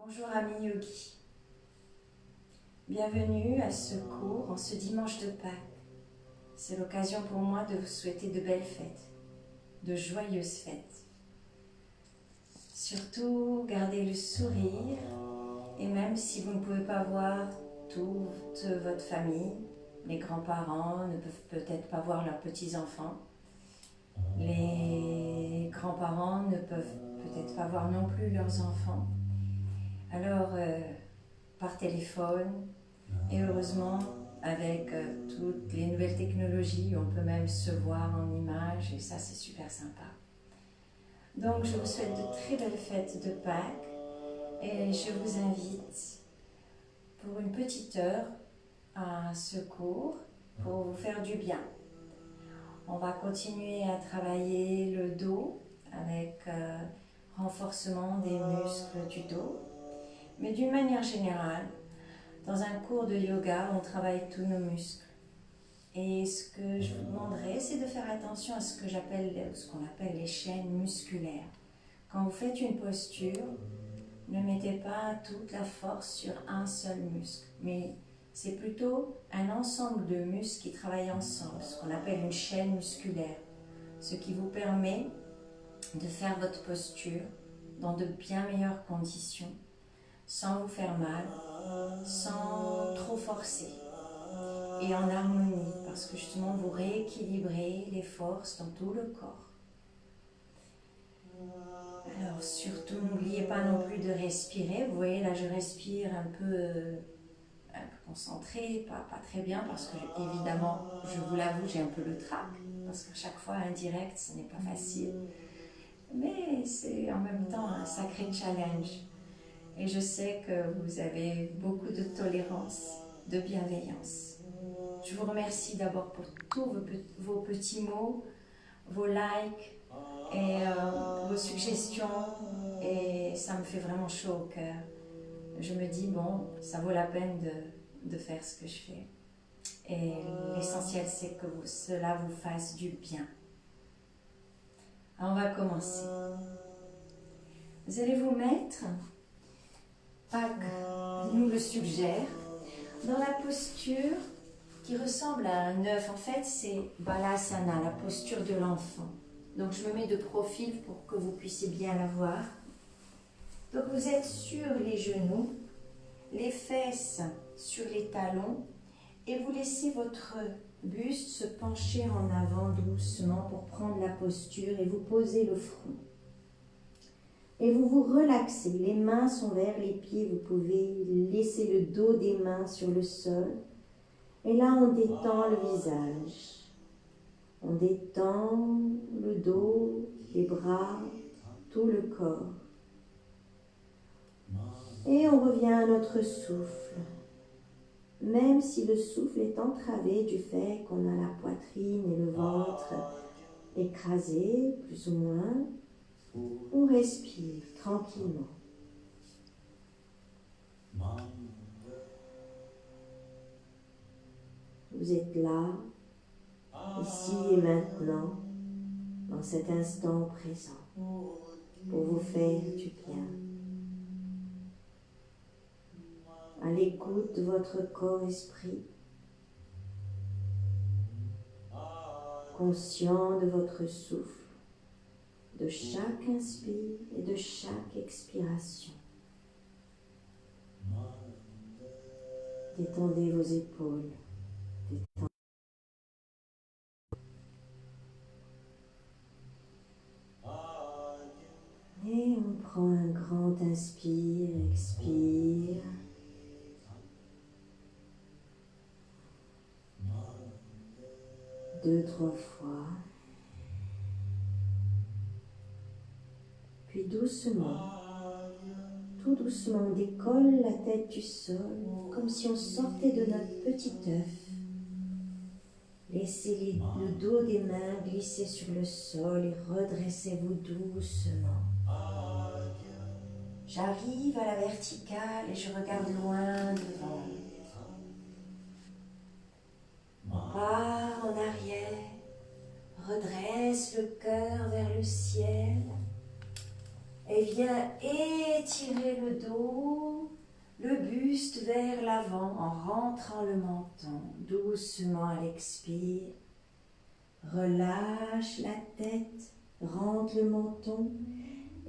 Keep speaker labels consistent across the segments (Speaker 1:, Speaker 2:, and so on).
Speaker 1: Bonjour amis yogi, bienvenue à ce cours en ce dimanche de Pâques. C'est l'occasion pour moi de vous souhaiter de belles fêtes, de joyeuses fêtes. Surtout, gardez le sourire et même si vous ne pouvez pas voir toute votre famille, les grands-parents ne peuvent peut-être pas voir leurs petits-enfants, les grands-parents ne peuvent peut-être pas voir non plus leurs enfants. Alors, par téléphone, et heureusement, avec toutes les nouvelles technologies, on peut même se voir en images, et ça, c'est super sympa. Donc, je vous souhaite de très belles fêtes de Pâques, et je vous invite pour une petite heure à ce cours pour vous faire du bien. On va continuer à travailler le dos avec renforcement des muscles du dos. Mais d'une manière générale, dans un cours de yoga, on travaille tous nos muscles. Et ce que je vous demanderais, c'est de faire attention à ce qu'on appelle les chaînes musculaires. Quand vous faites une posture, ne mettez pas toute la force sur un seul muscle, mais c'est plutôt un ensemble de muscles qui travaillent ensemble, ce qu'on appelle une chaîne musculaire, ce qui vous permet de faire votre posture dans de bien meilleures conditions, sans vous faire mal, sans trop forcer et en harmonie parce que justement vous rééquilibrez les forces dans tout le corps. Alors surtout n'oubliez pas non plus de respirer. Vous voyez là je respire un peu concentré, pas très bien parce que évidemment je vous l'avoue j'ai un peu le trac parce qu'à chaque fois indirect ce n'est pas facile mais c'est en même temps un sacré challenge. Et je sais que vous avez beaucoup de tolérance, de bienveillance. Je vous remercie d'abord pour tous vos petits mots, vos likes et vos suggestions. Et ça me fait vraiment chaud au cœur. Je me dis, bon, ça vaut la peine de faire ce que je fais. Et l'essentiel, c'est que cela vous fasse du bien. Alors, on va commencer. Vous allez vous mettre... Pâques nous le suggère, dans la posture qui ressemble à un œuf. En fait, c'est Balasana, la posture de l'enfant. Donc, je me mets de profil pour que vous puissiez bien la voir. Donc, vous êtes sur les genoux, les fesses sur les talons et vous laissez votre buste se pencher en avant doucement pour prendre la posture et vous posez le front. Et vous vous relaxez, les mains sont vers les pieds, vous pouvez laisser le dos des mains sur le sol. Et là, on détend le visage. On détend le dos, les bras, tout le corps. Et on revient à notre souffle. Même si le souffle est entravé du fait qu'on a la poitrine et le ventre écrasés, plus ou moins, on respire tranquillement. Vous êtes là, ici et maintenant, dans cet instant présent, pour vous faire du bien. À l'écoute de votre corps-esprit, conscient de votre souffle, de chaque inspire et de chaque expiration. Détendez vos épaules. Et on prend un grand inspire, expire. Deux, trois fois. Puis doucement, tout doucement, on décolle la tête du sol, comme si on sortait de notre petit œuf. Laissez le dos des mains glisser sur le sol et redressez-vous doucement. J'arrive à la verticale et je regarde loin devant. On part en arrière, redresse le cœur vers le ciel et viens étirer le dos buste vers l'avant en rentrant le menton, doucement à l'expire. Relâche la tête, rentre le menton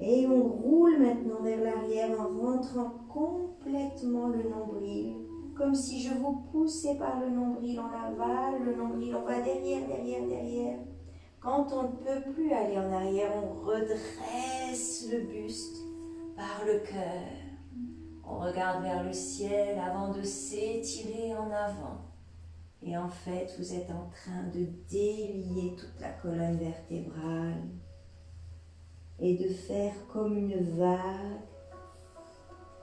Speaker 1: et on roule maintenant vers l'arrière en rentrant complètement le nombril. Comme si je vous poussais par le nombril, on avale le nombril, on va derrière, derrière, derrière. Quand on ne peut plus aller en arrière, on redresse le buste par le cœur. On regarde vers le ciel avant de s'étirer en avant. Et en fait, vous êtes en train de délier toute la colonne vertébrale et de faire comme une vague.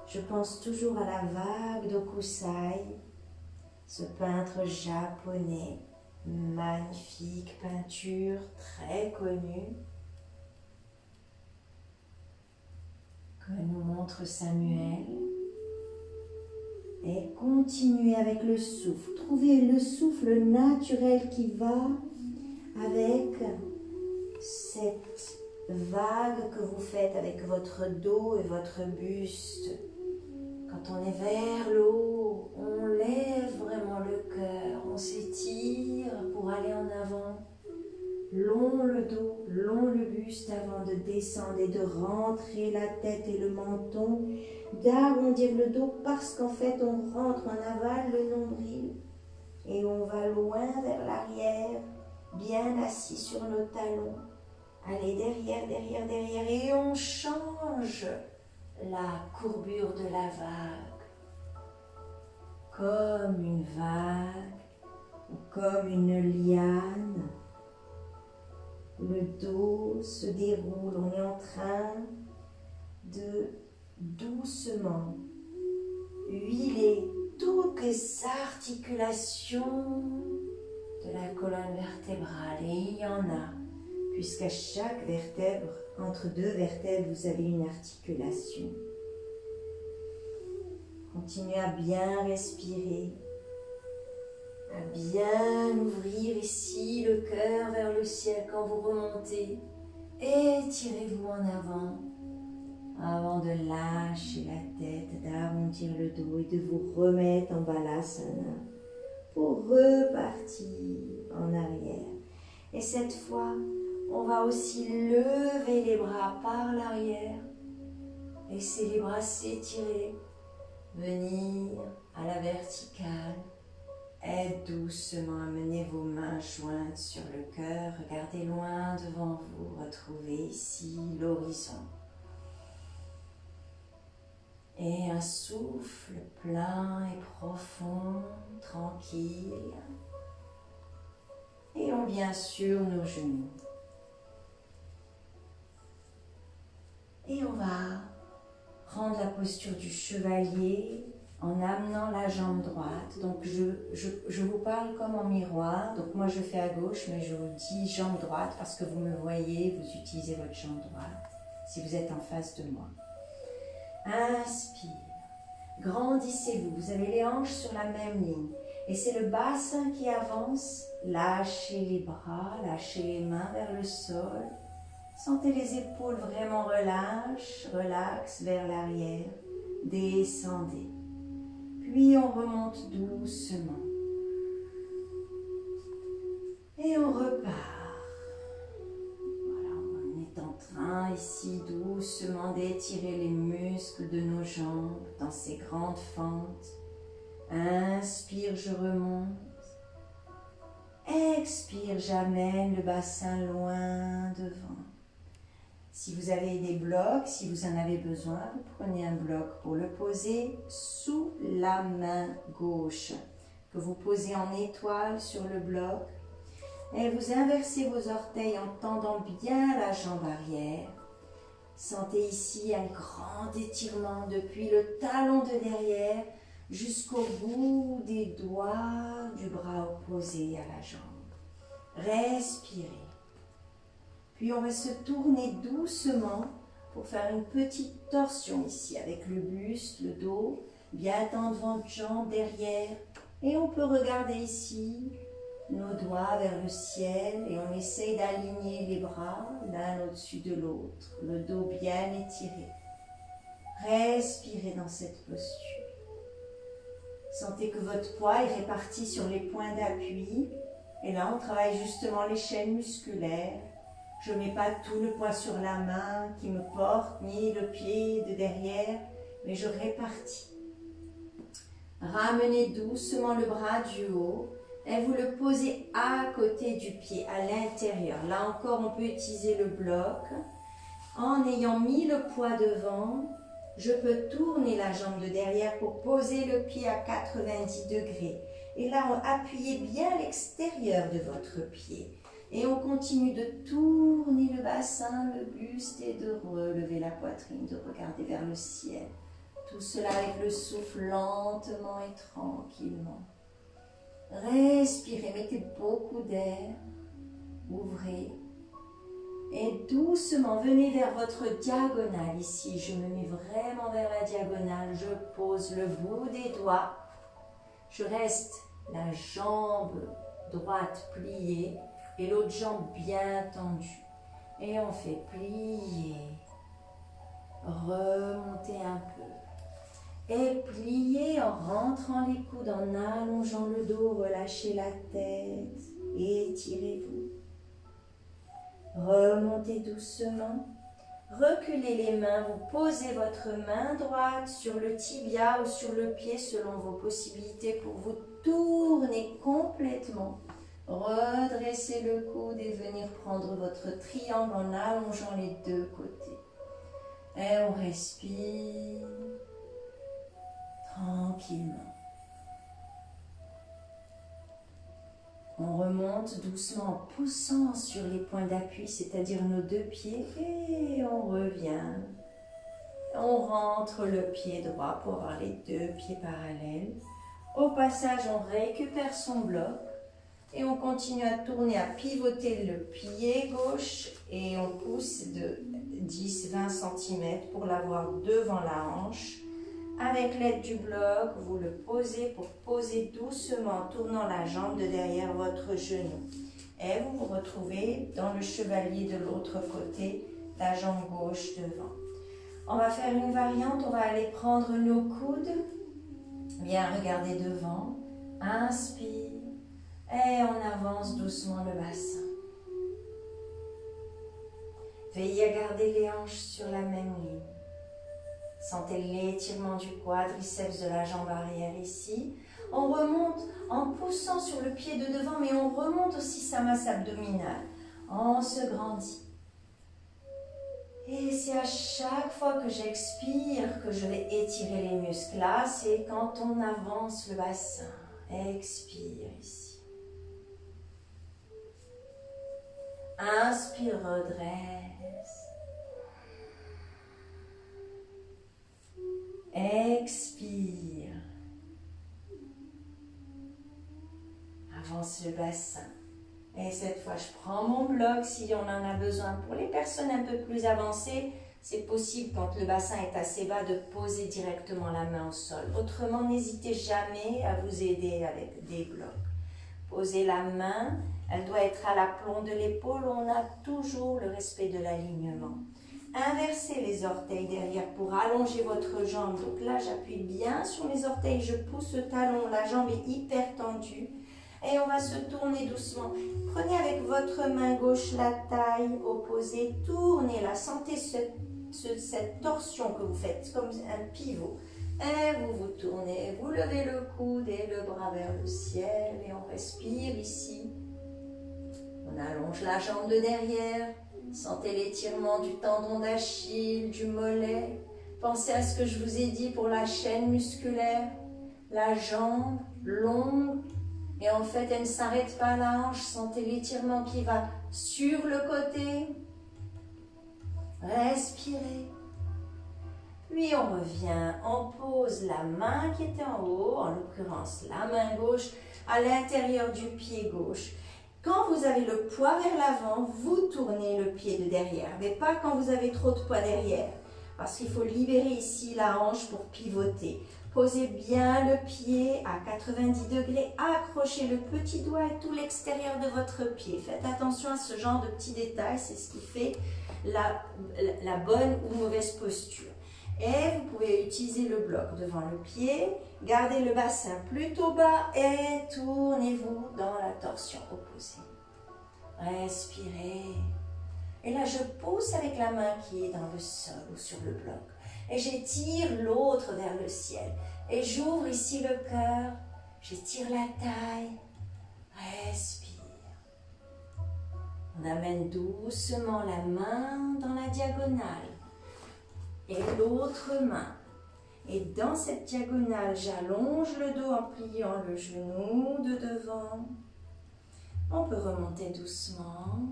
Speaker 1: Je pense toujours à la vague d'Okusai, ce peintre japonais, magnifique peinture très connue, que nous montre Samuel. Et continuez avec le souffle. Trouvez le souffle naturel qui va avec cette vague que vous faites avec votre dos et votre buste. Quand on est vers le haut, on lève vraiment le cœur, on s'étire pour aller en avant. Long le dos, long le buste avant de descendre et de rentrer la tête et le menton, d'arrondir le dos parce qu'en fait on rentre, on avale le nombril et on va loin vers l'arrière, bien assis sur nos talons. Allez, derrière, derrière, derrière et on change la courbure de la vague comme une vague ou comme une liane. Le dos se déroule, on est en train de doucement huiler toutes les articulations de la colonne vertébrale. Et il y en a, puisqu'à chaque vertèbre, entre deux vertèbres, vous avez une articulation. Continuez à bien respirer, à bien ouvrir ici le cœur vers le ciel quand vous remontez. Étirez-vous en avant de lâcher la tête, d'arrondir le dos et de vous remettre en balasana pour repartir en arrière. Et cette fois, on va aussi lever les bras par l'arrière. Laissez les bras s'étirer, venir à la verticale. Aide doucement à mener vos mains jointes sur le cœur. Regardez loin devant vous. Retrouvez ici l'horizon. Et un souffle plein et profond, tranquille. Et on vient sur nos genoux. Et on va prendre la posture du chevalier en amenant la jambe droite. Donc je vous parle comme en miroir. Donc moi je fais à gauche, mais je vous dis jambe droite parce que vous me voyez, vous utilisez votre jambe droite si vous êtes en face de moi. Inspire, grandissez-vous, vous avez les hanches sur la même ligne. Et c'est le bassin qui avance. Lâchez les bras, lâchez les mains vers le sol. Sentez les épaules vraiment relax vers l'arrière. Descendez. Puis on remonte doucement. Et on repart. Voilà, on est en train ici doucement d'étirer les muscles de nos jambes dans ces grandes fentes. Inspire, je remonte. Expire, j'amène le bassin loin devant. Si vous avez des blocs, si vous en avez besoin, vous prenez un bloc pour le poser sous la main gauche, que vous posez en étoile sur le bloc. Et vous inversez vos orteils en tendant bien la jambe arrière. Sentez ici un grand étirement depuis le talon de derrière jusqu'au bout des doigts du bras opposé à la jambe. Respirez. Puis on va se tourner doucement pour faire une petite torsion ici avec le buste, le dos, bien tendre votre jambe derrière. Et on peut regarder ici nos doigts vers le ciel et on essaye d'aligner les bras l'un au-dessus de l'autre, le dos bien étiré. Respirez dans cette posture. Sentez que votre poids est réparti sur les points d'appui. Et là, on travaille justement les chaînes musculaires. Je ne mets pas tout le poids sur la main qui me porte, ni le pied de derrière, mais je répartis. Ramenez doucement le bras du haut et vous le posez à côté du pied, à l'intérieur. Là encore, on peut utiliser le bloc. En ayant mis le poids devant, je peux tourner la jambe de derrière pour poser le pied à 90 degrés. Et là, appuyez bien l'extérieur de votre pied. Et on continue de tourner le bassin, le buste et de relever la poitrine, de regarder vers le ciel. Tout cela avec le souffle lentement et tranquillement. Respirez, mettez beaucoup d'air. Ouvrez. Et doucement, venez vers votre diagonale ici. Je me mets vraiment vers la diagonale. Je pose le bout des doigts. Je reste la jambe droite pliée et l'autre jambe bien tendue. Et on fait plier, remonter un peu. Et plier en rentrant les coudes, en allongeant le dos, relâchez la tête, étirez-vous. Remontez doucement, reculez les mains, vous posez votre main droite sur le tibia ou sur le pied selon vos possibilités pour vous tourner complètement. Redressez le coude et venir prendre votre triangle en allongeant les deux côtés. Et on respire tranquillement. On remonte doucement en poussant sur les points d'appui, c'est-à-dire nos deux pieds, et on revient. On rentre le pied droit pour avoir les deux pieds parallèles. Au passage, on récupère son bloc et on continue à tourner, à pivoter le pied gauche et on pousse de 10-20 cm pour l'avoir devant la hanche. Avec l'aide du bloc, vous le posez pour poser doucement en tournant la jambe de derrière votre genou. Et vous vous retrouvez dans le chevalier de l'autre côté, la jambe gauche devant. On va faire une variante, on va aller prendre nos coudes. Bien regarder devant. Inspire. Et on avance doucement le bassin. Veillez à garder les hanches sur la même ligne. Sentez l'étirement du quadriceps de la jambe arrière ici. On remonte en poussant sur le pied de devant, mais on remonte aussi sa masse abdominale. On se grandit. Et c'est à chaque fois que j'expire que je vais étirer les muscles. Là, c'est quand on avance le bassin. Expire ici. Inspire, redresse. Expire. Avance le bassin. Et cette fois, je prends mon bloc si on en a besoin. Pour les personnes un peu plus avancées, c'est possible quand le bassin est assez bas de poser directement la main au sol. Autrement, n'hésitez jamais à vous aider avec des blocs. Posez la main, elle doit être à l'aplomb de l'épaule. On a toujours le respect de l'alignement. Inversez les orteils derrière pour allonger votre jambe. Donc là, j'appuie bien sur mes orteils, je pousse le talon, la jambe est hyper tendue. Et on va se tourner doucement. Prenez avec votre main gauche la taille opposée, tournez-la. Sentez cette torsion que vous faites, comme un pivot. Et vous vous tournez, vous levez le coude et le bras vers le ciel. Et on respire ici. On allonge la jambe de derrière. Sentez l'étirement du tendon d'Achille, du mollet. Pensez à ce que je vous ai dit pour la chaîne musculaire. La jambe longue. Et en fait, elle ne s'arrête pas à la hanche. Sentez l'étirement qui va sur le côté. Respirez. Puis on revient, on pose la main qui était en haut, en l'occurrence la main gauche, à l'intérieur du pied gauche. Quand vous avez le poids vers l'avant, vous tournez le pied de derrière, mais pas quand vous avez trop de poids derrière. Parce qu'il faut libérer ici la hanche pour pivoter. Posez bien le pied à 90 degrés, accrochez le petit doigt et tout l'extérieur de votre pied. Faites attention à ce genre de petits détails, c'est ce qui fait la bonne ou mauvaise posture. Et vous pouvez utiliser le bloc devant le pied, gardez le bassin plutôt bas et tournez-vous dans la torsion opposée. Respirez. Et là, je pousse avec la main qui est dans le sol ou sur le bloc. Et j'étire l'autre vers le ciel. Et j'ouvre ici le cœur. J'étire la taille. Respire. On amène doucement la main dans la diagonale. Et l'autre main. Et dans cette diagonale, j'allonge le dos en pliant le genou de devant. On peut remonter doucement.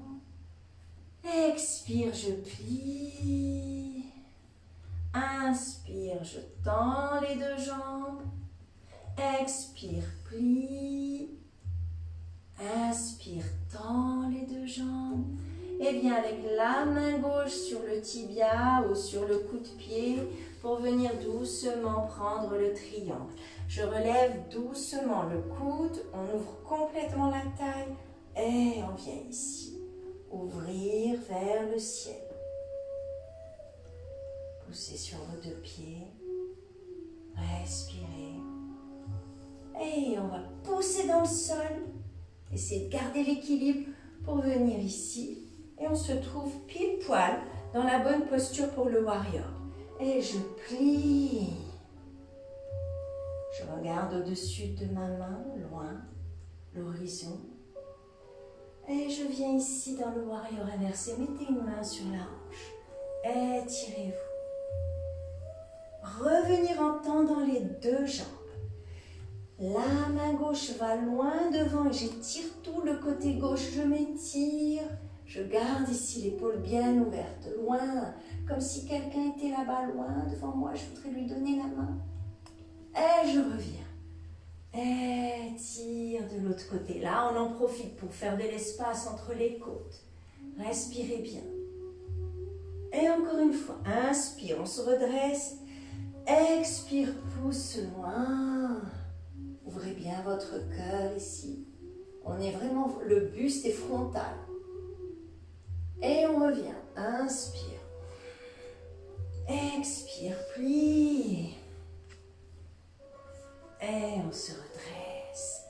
Speaker 1: Expire, je plie. Inspire, je tends les deux jambes. Expire, plie. Inspire, tends les deux jambes. Et viens avec la main gauche sur le tibia ou sur le coude de pied pour venir doucement prendre le triangle. Je relève doucement le coude, on ouvre complètement la taille et on vient ici. Ouvrir vers le ciel. Poussez sur vos deux pieds. Respirez. Et on va pousser dans le sol. Essayez de garder l'équilibre pour venir ici. Et on se trouve pile poil dans la bonne posture pour le warrior. Et je plie. Je regarde au-dessus de ma main, loin, l'horizon. Et je viens ici dans le warrior inversé. Mettez une main sur la hanche. Étirez-vous. Revenir en tendant les deux jambes. La main gauche va loin devant et j'étire tout le côté gauche. Je m'étire. Je garde ici l'épaule bien ouverte, loin, comme si quelqu'un était là-bas, loin devant moi. Je voudrais lui donner la main. Et je reviens. Étire de l'autre côté. Là, on en profite pour faire de l'espace entre les côtes. Respirez bien. Et encore une fois, inspire, on se redresse. Expire, pousse loin. Ouvrez bien votre cœur ici. On est vraiment, le buste est frontal. Et on revient. Inspire. Expire, plie. Et on se redresse.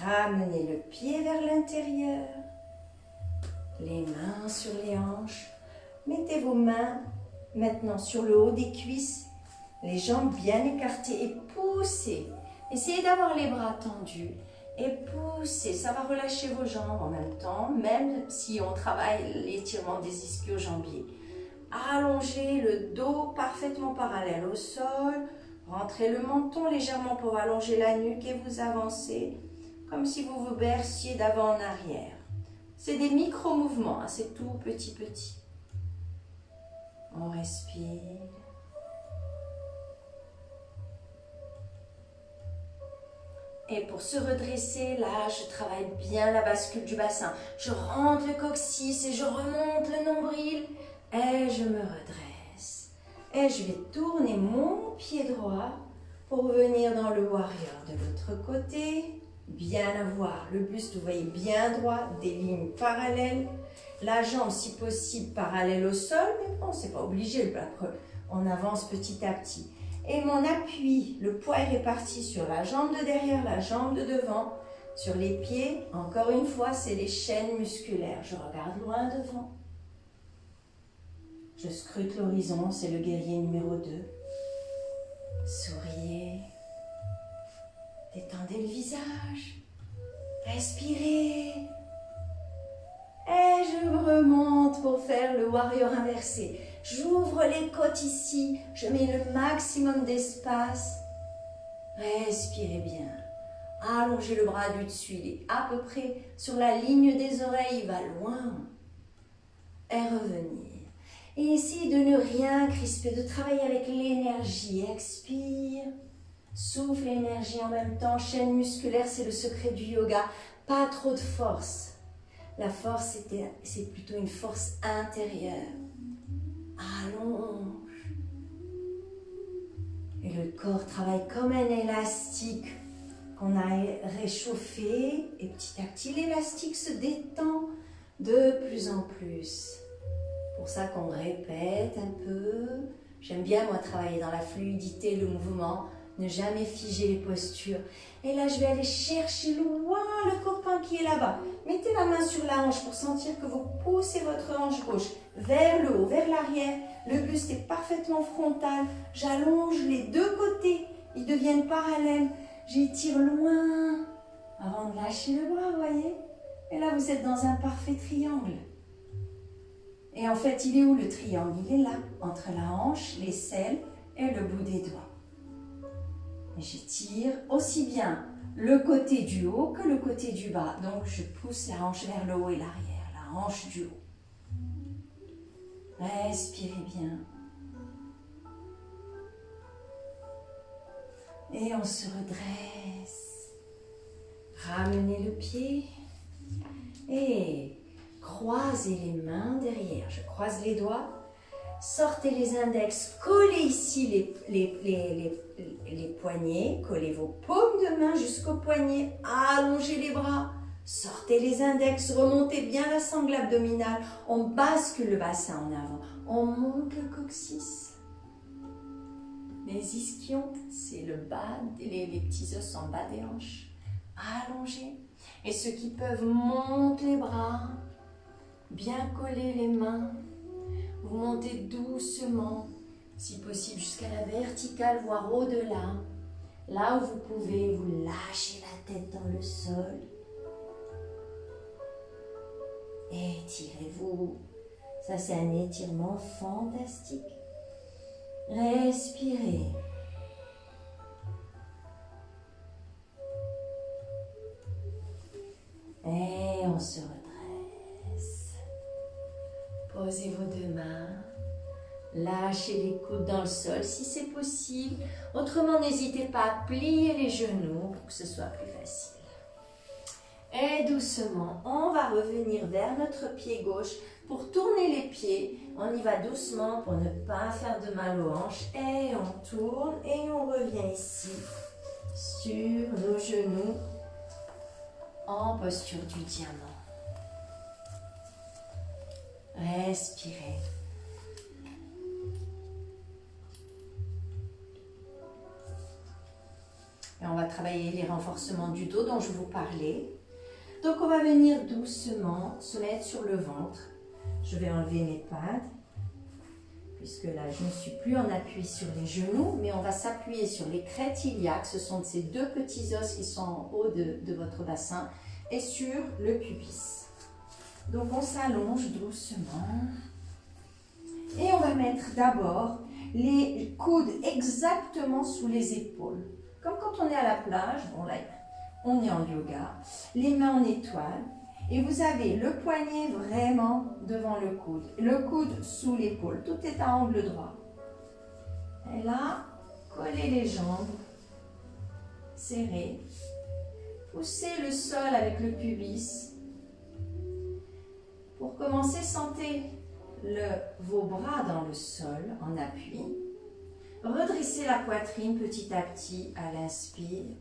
Speaker 1: Ramenez le pied vers l'intérieur. Les mains sur les hanches. Mettez vos mains maintenant sur le haut des cuisses. Les jambes bien écartées et poussez. Essayez d'avoir les bras tendus. Et poussez, ça va relâcher vos jambes en même temps, même si on travaille l'étirement des ischio-jambiers. Allongez le dos parfaitement parallèle au sol, rentrez le menton légèrement pour allonger la nuque et vous avancez comme si vous vous berciez d'avant en arrière. C'est des micro-mouvements, hein, c'est tout petit. On respire. Et pour se redresser, là, je travaille bien la bascule du bassin. Je rentre le coccyx et je remonte le nombril. Et je me redresse. Et je vais tourner mon pied droit pour venir dans le warrior de l'autre côté. Bien avoir le buste, vous voyez, bien droit, des lignes parallèles. La jambe, si possible, parallèle au sol. Mais bon, c'est pas obligé, on avance petit à petit. Et mon appui, le poids est réparti sur la jambe de derrière, la jambe de devant, sur les pieds. Encore une fois, c'est les chaînes musculaires. Je regarde loin devant. Je scrute l'horizon, c'est le guerrier numéro 2. Souriez. Détendez le visage. Respirez. Et je remonte pour faire le warrior inversé. J'ouvre les côtes ici, je mets le maximum d'espace. Respirez bien. Allongez le bras du dessus, il est à peu près sur la ligne des oreilles, il va loin. Et revenir. Et essayez de ne rien crisper, de travailler avec l'énergie. Expire. Souffle l'énergie en même temps. Chaîne musculaire, c'est le secret du yoga. Pas trop de force. La force, c'est plutôt une force intérieure. Allonge. Et le corps travaille comme un élastique qu'on a réchauffé. Et petit à petit, l'élastique se détend de plus en plus. C'est pour ça qu'on répète un peu. J'aime bien, moi, travailler dans la fluidité, le mouvement, ne jamais figer les postures. Et là, je vais aller chercher loin le copain qui est là-bas. Mettez la main sur la hanche pour sentir que vous poussez votre hanche gauche vers le haut, vers l'arrière. Le buste est parfaitement frontal. J'allonge les deux côtés. Ils deviennent parallèles. J'étire loin avant de lâcher le bras, vous voyez? Et là, vous êtes dans un parfait triangle. Et en fait, il est où le triangle? Il est là, entre la hanche, l'aisselle et le bout des doigts. Et j'étire aussi bien le côté du haut que le côté du bas. Donc, je pousse la hanche vers le haut et l'arrière, la hanche du haut. Respirez bien. Et on se redresse. Ramenez le pied. Et croisez les mains derrière. Je croise les doigts. Sortez les index. Collez ici les poignets. Collez vos paumes de main jusqu'aux poignets. Allongez les bras. Sortez les index. Remontez bien la sangle abdominale. On bascule le bassin en avant. On monte le coccyx. Les ischions, c'est le bas, les petits os en bas des hanches. Allongez. Et ceux qui peuvent, montent les bras. Bien coller les mains. Vous montez doucement, si possible jusqu'à la verticale, voire au-delà. Là où vous pouvez, vous lâchez la tête dans le sol. Étirez-vous. Ça, c'est un étirement fantastique. Respirez. Et on se redresse. Posez vos deux mains. Lâchez les coudes dans le sol si c'est possible. Autrement, n'hésitez pas à plier les genoux pour que ce soit plus facile. Et doucement, on va revenir vers notre pied gauche pour tourner les pieds. On y va doucement pour ne pas faire de mal aux hanches. Et on tourne et on revient ici sur nos genoux en posture du diamant. Respirez. Et on va travailler les renforcements du dos dont je vous parlais. Donc on va venir doucement se mettre sur le ventre. Je vais enlever mes pads, puisque là je ne suis plus en appui sur les genoux, mais on va s'appuyer sur les crêtes iliaques. Ce sont ces deux petits os qui sont en haut de votre bassin et sur le pubis. Donc on s'allonge doucement. Et on va mettre d'abord les coudes exactement sous les épaules. Comme quand on est à la plage, bon là on est en yoga, les mains en étoile. Et vous avez le poignet vraiment devant le coude sous l'épaule. Tout est à angle droit. Et là, collez les jambes, serrez. Poussez le sol avec le pubis. Pour commencer, sentez vos bras dans le sol en appui. Redressez la poitrine petit à petit à l'inspire.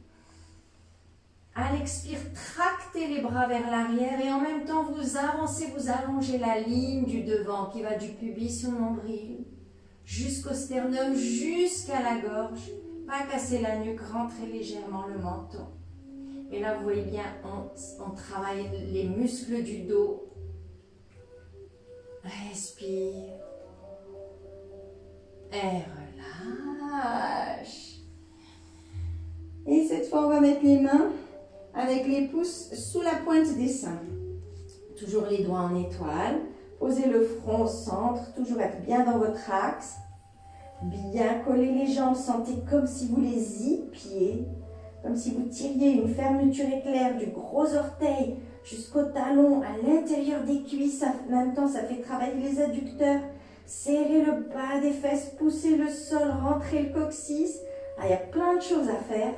Speaker 1: À l'expire, tractez les bras vers l'arrière et en même temps vous avancez, vous allongez la ligne du devant qui va du pubis au nombril jusqu'au sternum, jusqu'à la gorge. Pas casser la nuque, rentrez légèrement le menton. Et là, vous voyez bien, on travaille les muscles du dos. Respire. Et relâche. Et cette fois, on va mettre les mains avec les pouces sous la pointe des seins. Toujours les doigts en étoile. Posez le front au centre. Toujours être bien dans votre axe. Bien coller les jambes. Sentez comme si vous les zippiez. Comme si vous tiriez une fermeture éclair du gros orteil jusqu'au talon, à l'intérieur des cuisses. En même temps, ça fait travailler les adducteurs. Serrez le bas des fesses. Poussez le sol. Rentrez le coccyx. Ah, il y a plein de choses à faire.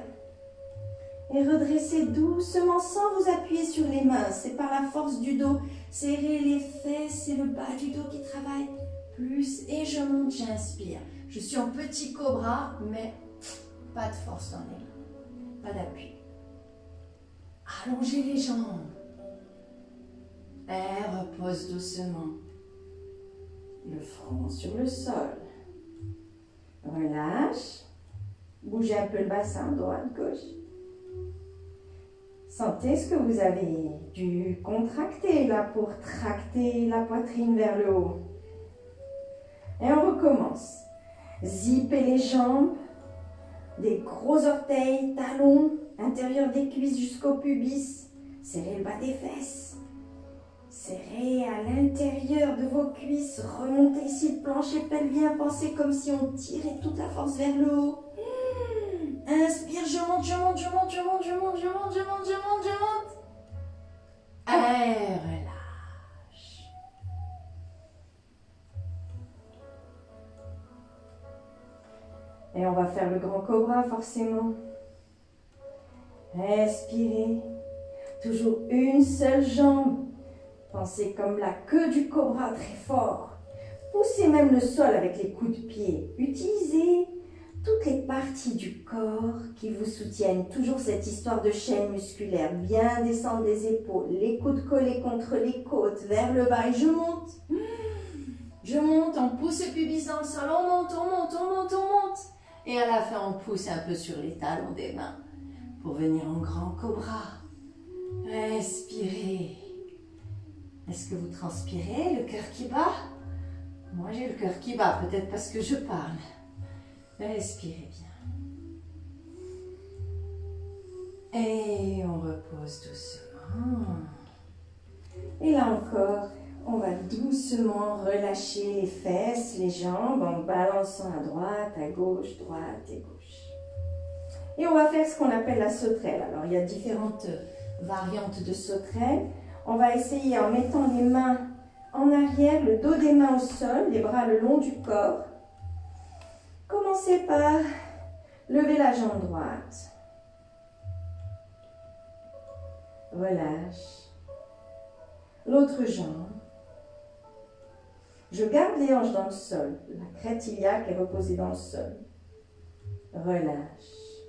Speaker 1: Et redressez doucement sans vous appuyer sur les mains. C'est par la force du dos. Serrez les fesses et le bas du dos qui travaille plus. Et je monte, j'inspire. Je suis en petit cobra, mais pas de force dans les mains. Pas d'appui. Allongez les jambes. Et repose doucement. Le front sur le sol. Relâche. Bougez un peu le bassin, droite, gauche. Sentez ce que vous avez dû contracter là pour tracter la poitrine vers le haut. Et on recommence. Zippez les jambes, des gros orteils, talons, intérieur des cuisses jusqu'au pubis. Serrez le bas des fesses. Serrez à l'intérieur de vos cuisses. Remontez ici le plancher pelvien. Pensez comme si on tirait toute la force vers le haut. Inspire, je monte, je monte, je monte, je monte, je monte, je monte, je monte, je monte, je monte. Et relâche. Et on va faire le grand cobra forcément. Respirez. Toujours une seule jambe. Pensez comme la queue du cobra très fort. Poussez même le sol avec les coups de pied. Utilisez toutes les parties du corps qui vous soutiennent. Toujours cette histoire de chaîne musculaire. Bien descendre les épaules. Les coudes collés contre les côtes. Vers le bas. Et je monte. Je monte. On pousse le pubis dans le sol. On monte, on monte, on monte, on monte. Et à la fin, on pousse un peu sur les talons des mains pour venir en grand cobra. Respirez. Est-ce que vous transpirez? Le cœur qui bat? Moi, j'ai le cœur qui bat, peut-être parce que je parle. Respirez bien. Et on repose doucement. Et là encore, on va doucement relâcher les fesses, les jambes en balançant à droite, à gauche, droite et gauche. Et on va faire ce qu'on appelle la sauterelle. Alors, il y a différentes variantes de sauterelle. On va essayer en mettant les mains en arrière, le dos des mains au sol, les bras le long du corps. Commencez par lever la jambe droite. Relâche. L'autre jambe. Je garde les hanches dans le sol. La crête iliaque est reposée dans le sol. Relâche.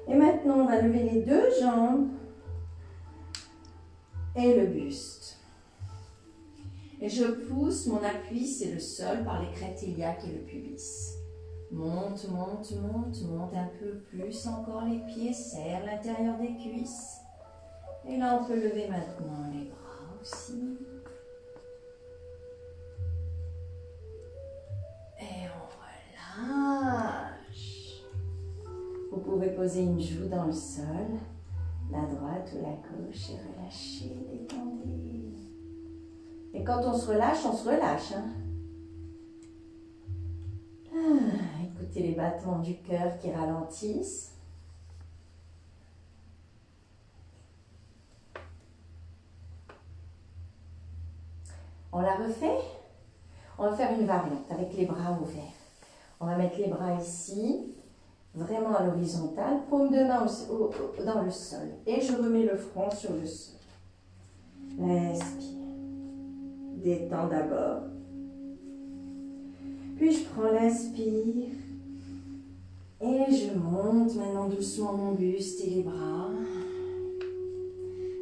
Speaker 1: Et maintenant, on va lever les deux jambes et le buste. Et je pousse, mon appui, c'est le sol par les crêtes iliaques et le pubis. Monte, monte, monte, monte un peu plus encore les pieds, serre l'intérieur des cuisses. Et là, on peut lever maintenant les bras aussi. Et on relâche. Vous pouvez poser une joue dans le sol, la droite ou la gauche, et relâcher, détendez. Et quand on se relâche, hein. Écoutez les battements du cœur qui ralentissent. On la refait? On va faire une variante avec les bras ouverts. On va mettre les bras ici, vraiment à l'horizontale, paume de main dans le sol. Et je remets le front sur le sol. Respire. Détends d'abord. Puis je prends l'inspire. Et je monte maintenant doucement mon buste et les bras.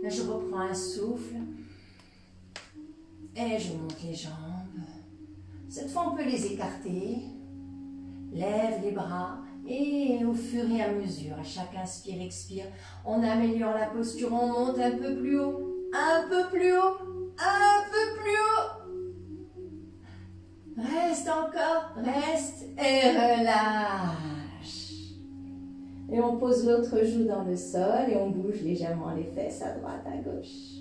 Speaker 1: Là, je reprends un souffle. Et je monte les jambes. Cette fois, on peut les écarter. Lève les bras. Et au fur et à mesure, à chaque inspire, expire, on améliore la posture. On monte un peu plus haut. Un peu plus haut. Un peu plus haut. Reste encore. Reste et relâche. Et on pose l'autre joue dans le sol et on bouge légèrement les fesses à droite, à gauche.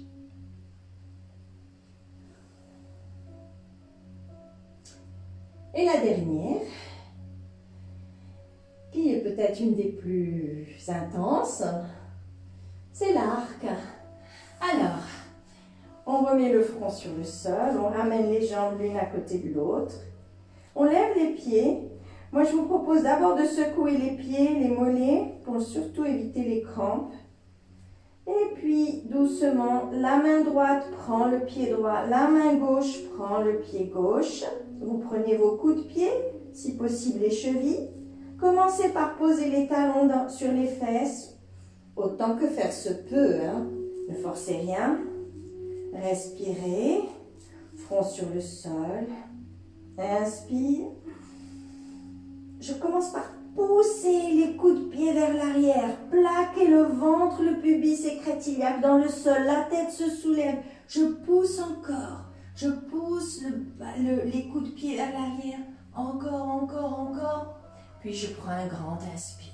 Speaker 1: Et la dernière, qui est peut-être une des plus intenses, c'est l'arc. Alors, on remet le front sur le sol, on ramène les jambes l'une à côté de l'autre, on lève les pieds. Moi, je vous propose d'abord de secouer les pieds, les mollets, pour surtout éviter les crampes. Et puis, doucement, la main droite prend le pied droit, la main gauche prend le pied gauche. Vous prenez vos coups de pied, si possible les chevilles. Commencez par poser les talons sur les fesses, autant que faire se peut, hein. Ne forcez rien. Respirez, front sur le sol. Inspire. je commence par pousser les coups de pied vers l'arrière, plaquer le ventre, le pubis écrète-iliaque dans le sol, la tête se soulève, je pousse encore, je pousse les coups de pied vers l'arrière, encore, encore, encore, puis je prends un grand inspire.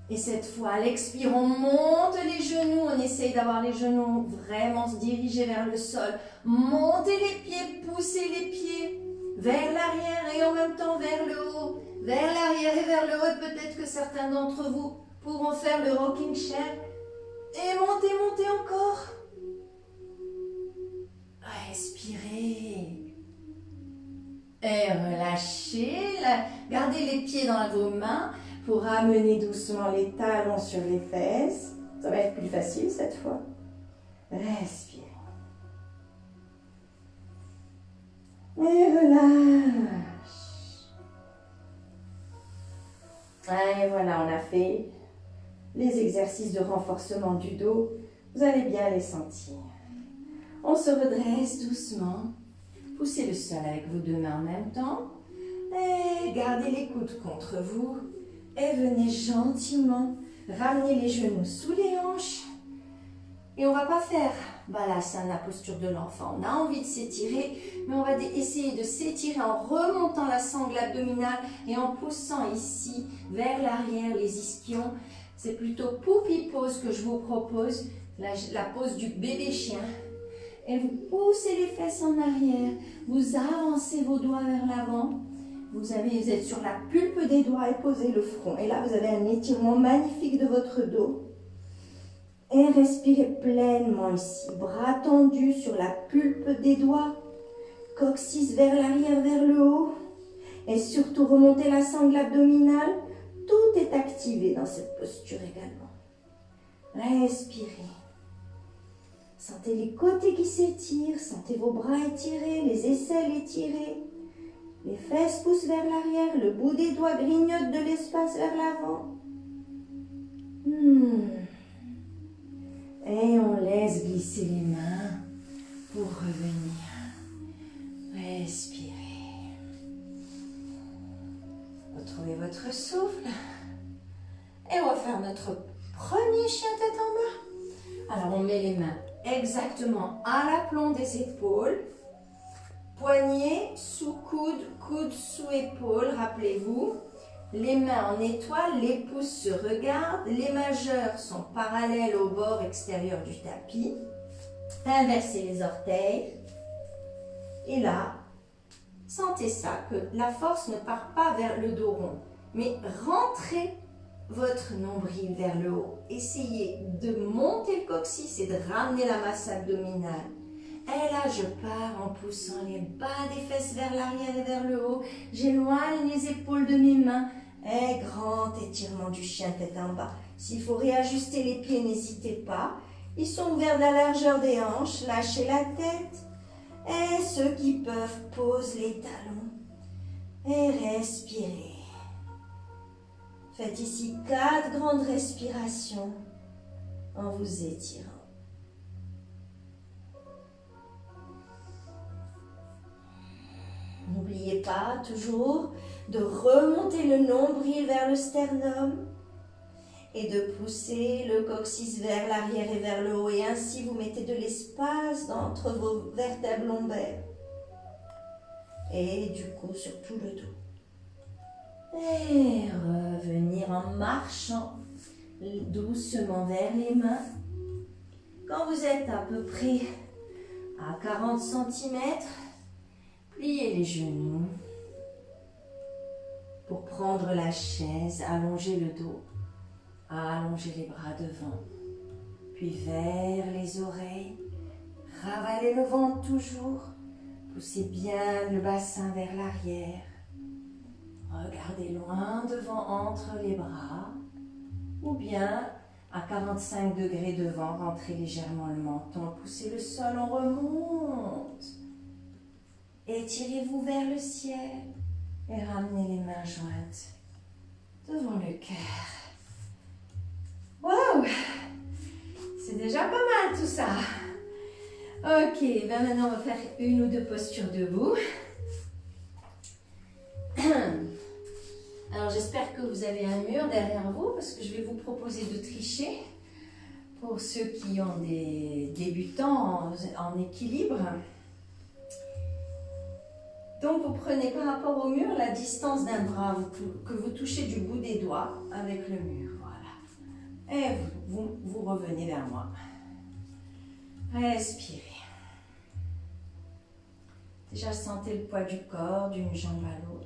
Speaker 1: Et cette fois, à l'expire, on monte les genoux, on essaye d'avoir les genoux vraiment se diriger vers le sol, montez les pieds, poussez les pieds vers l'arrière et en même temps vers le haut, vers l'arrière et vers le haut. Peut-être que certains d'entre vous pourront faire le rocking chair. Et montez, montez encore. Respirez. Et relâchez. Gardez les pieds dans vos mains pour ramener doucement les talons sur les fesses. Ça va être plus facile cette fois. Respirez. Et relâche. Et voilà, on a fait les exercices de renforcement du dos. Vous allez bien les sentir. On se redresse doucement. Poussez le sol avec vos deux mains en même temps. Et gardez les coudes contre vous. Et venez gentiment ramener les genoux sous les hanches. Et on ne va pas faire Balasana, posture de l'enfant. On a envie de s'étirer, mais on va essayer de s'étirer en remontant la sangle abdominale et en poussant ici vers l'arrière les ischions. C'est plutôt puppy pose que je vous propose, la pose du bébé chien. Et vous poussez les fesses en arrière, vous avancez vos doigts vers l'avant. Vous êtes sur la pulpe des doigts et posez le front. Et là, vous avez un étirement magnifique de votre dos. Et respirez pleinement ici. Bras tendus sur la pulpe des doigts. Coccyx vers l'arrière, vers le haut. Et surtout, remontez la sangle abdominale. Tout est activé dans cette posture également. Respirez. Sentez les côtés qui s'étirent. Sentez vos bras étirés, les aisselles étirées. Les fesses poussent vers l'arrière. Le bout des doigts grignote de l'espace vers l'avant. Et on laisse glisser les mains pour revenir. Respirez. Retrouvez votre souffle. Et on va faire notre premier chien tête en bas. Alors on met les mains exactement à l'aplomb des épaules. Poignets sous coude, coude sous épaule, rappelez-vous. Les mains en étoile, les pouces se regardent, les majeurs sont parallèles au bord extérieur du tapis. Inversez les orteils. Et là, sentez ça, que la force ne part pas vers le dos rond, mais rentrez votre nombril vers le haut. Essayez de monter le coccyx et de ramener la masse abdominale. Et là, je pars en poussant les bas des fesses vers l'arrière et vers le haut. J'éloigne les épaules de mes mains. Et grand étirement du chien tête en bas. S'il faut réajuster les pieds, n'hésitez pas. Ils sont ouverts de la largeur des hanches. Lâchez la tête. Et ceux qui peuvent, posent les talons. Et respirez. Faites ici 4 grandes respirations en vous étirant. N'oubliez pas toujours de remonter le nombril vers le sternum et de pousser le coccyx vers l'arrière et vers le haut. Et ainsi, vous mettez de l'espace entre vos vertèbres lombaires. Et du coup, sur tout le dos. Et revenir en marchant doucement vers les mains. Quand vous êtes à peu près à 40 cm, pliez les genoux pour prendre la chaise, allonger le dos, allonger les bras devant, puis vers les oreilles, ravalez le ventre toujours, poussez bien le bassin vers l'arrière, regardez loin devant entre les bras, ou bien à 45 degrés devant, rentrez légèrement le menton, poussez le sol, on remonte. Étirez-vous vers le ciel et ramenez les mains jointes devant le cœur. Waouh! C'est déjà pas mal tout ça. Ok, ben maintenant on va faire une ou deux postures debout. j'espère que vous avez un mur derrière vous parce que je vais vous proposer de tricher pour ceux qui ont des débutants en équilibre. Donc vous prenez par rapport au mur la distance d'un bras que vous touchez du bout des doigts avec le mur. Voilà. Et vous revenez vers moi. Respirez. Déjà sentez le poids du corps d'une jambe à l'autre.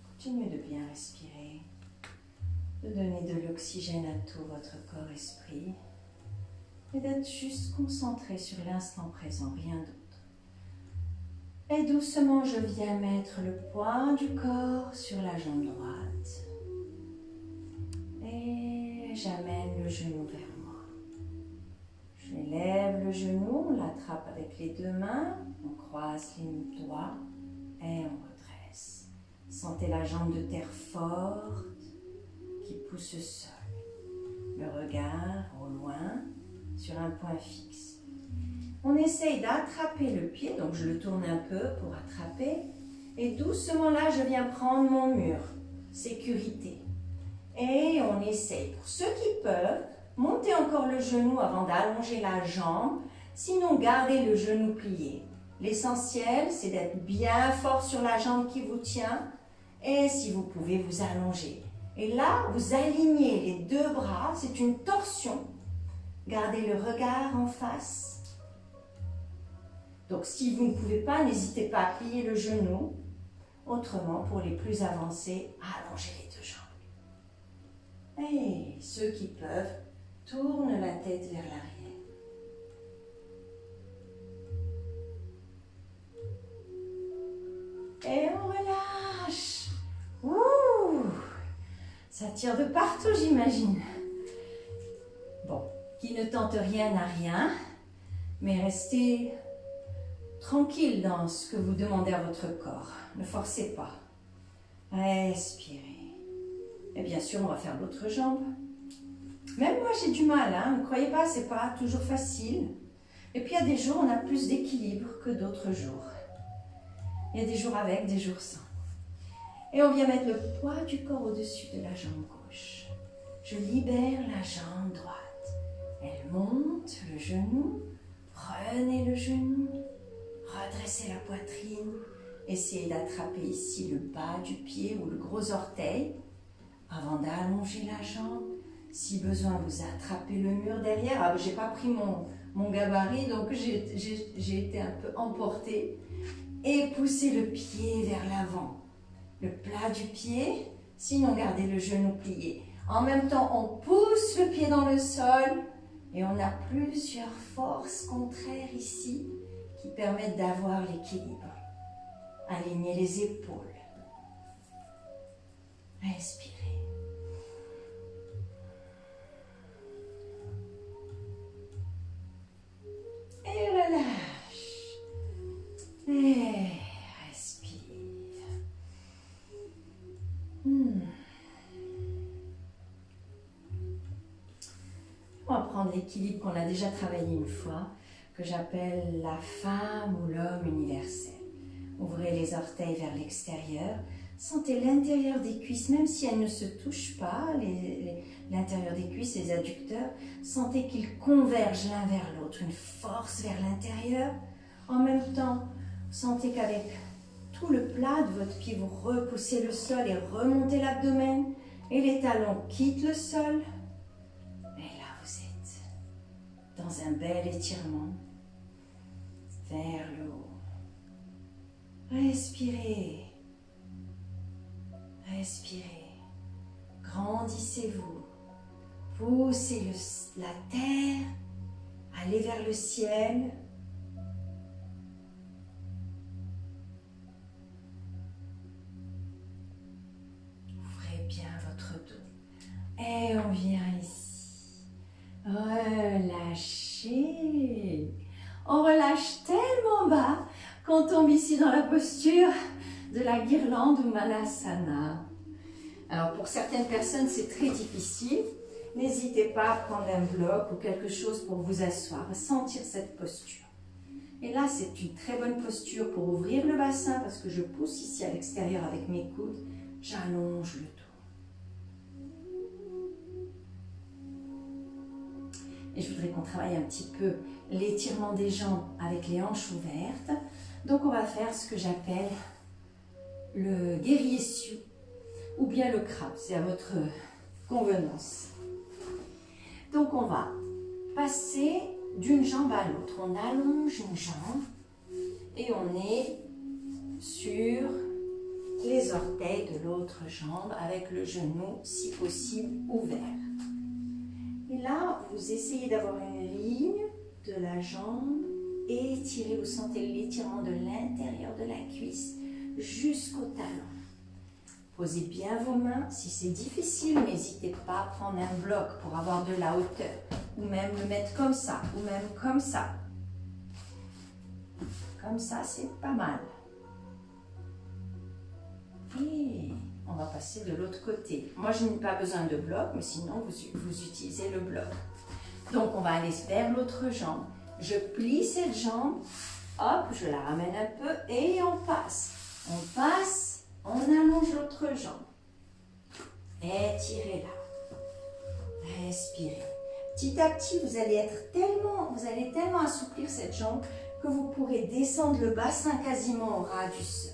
Speaker 1: Continuez de bien respirer, de donner de l'oxygène à tout votre corps-esprit et d'être juste concentré sur l'instant présent, rien d'autre. Et doucement, je viens mettre le poids du corps sur la jambe droite et j'amène le genou vers moi. Je lève le genou, on l'attrape avec les deux mains, on croise les doigts et on redresse. Sentez la jambe de terre forte qui pousse au sol. Le regard au loin sur un point fixe. On essaye d'attraper le pied, donc je le tourne un peu pour attraper. Et doucement là, je viens prendre mon mur. Sécurité. Et on essaye, pour ceux qui peuvent, monter encore le genou avant d'allonger la jambe. Sinon, gardez le genou plié. L'essentiel, c'est d'être bien fort sur la jambe qui vous tient. Et si vous pouvez, vous allonger. Et là, vous alignez les deux bras, c'est une torsion. Gardez le regard en face. Donc, si vous ne pouvez pas, n'hésitez pas à plier le genou. Autrement, pour les plus avancés, allongez les deux jambes. Et ceux qui peuvent, tournent la tête vers l'arrière. Et on relâche. Ouh, ça tire de partout, j'imagine. Bon, qui ne tente rien n'a rien, mais restez tranquille dans ce que vous demandez à votre corps. Ne forcez pas. Respirez. Et bien sûr, on va faire l'autre jambe. Même moi, j'ai du mal, hein. Ne croyez pas, c'est pas toujours facile. Et puis, il y a des jours, on a plus d'équilibre que d'autres jours. Il y a des jours avec, des jours sans. Et on vient mettre le poids du corps au-dessus de la jambe gauche. Je libère la jambe droite. Elle monte le genou. Prenez le genou. Redressez la poitrine. Essayez d'attraper ici le bas du pied ou le gros orteil avant d'allonger la jambe. Si besoin, vous attrapez le mur derrière. Ah, je n'ai pas pris mon gabarit, donc j'ai été un peu emportée. Et poussez le pied vers l'avant. Le plat du pied, sinon gardez le genou plié. En même temps, on pousse le pied dans le sol et on a plusieurs forces contraires ici qui permettent d'avoir l'équilibre. Alignez les épaules. Respirez. Et relâche. Et respire. On va prendre l'équilibre qu'on a déjà travaillé une fois, que j'appelle la femme ou l'homme universel. Ouvrez les orteils vers l'extérieur. Sentez l'intérieur des cuisses, même si elles ne se touchent pas, l'intérieur des cuisses, les adducteurs. Sentez qu'ils convergent l'un vers l'autre, une force vers l'intérieur. En même temps, sentez qu'avec tout le plat de votre pied, vous repoussez le sol et remontez l'abdomen. Et les talons quittent le sol. Et là, vous êtes dans un bel étirement vers le haut. Respirez. Respirez. Grandissez-vous. Poussez la terre. Allez vers le ciel. Ouvrez bien votre dos. Et on vient ici. Relâchez. On relâche tellement bas qu'on tombe ici dans la posture de la guirlande ou Malasana. Alors pour certaines personnes c'est très difficile. N'hésitez pas à prendre un bloc ou quelque chose pour vous asseoir, sentir cette posture. Et là, c'est une très bonne posture pour ouvrir le bassin parce que je pousse ici à l'extérieur avec mes coudes. J'allonge le dos. Et je voudrais qu'on travaille un petit peu l'étirement des jambes avec les hanches ouvertes. Donc, on va faire ce que j'appelle le guerrier sioux ou bien le crabe. C'est à votre convenance. Donc, on va passer d'une jambe à l'autre. On allonge une jambe et on est sur les orteils de l'autre jambe avec le genou, si possible, ouvert. Et là, vous essayez d'avoir une ligne de la jambe, étirez, vous sentez l'étirement de l'intérieur de la cuisse jusqu'au talon. Posez bien vos mains. Si c'est difficile, n'hésitez pas à prendre un bloc pour avoir de la hauteur. Ou même le mettre comme ça, ou même comme ça. Comme ça, c'est pas mal. Et on va passer de l'autre côté. Moi, je n'ai pas besoin de bloc, mais sinon, vous utilisez le bloc. Donc, on va aller vers l'autre jambe. Je plie cette jambe. Hop, je la ramène un peu et on passe. On passe, on allonge l'autre jambe. Étirez-la. Respirez. Petit à petit, vous allez tellement assouplir cette jambe que vous pourrez descendre le bassin quasiment au ras du sol.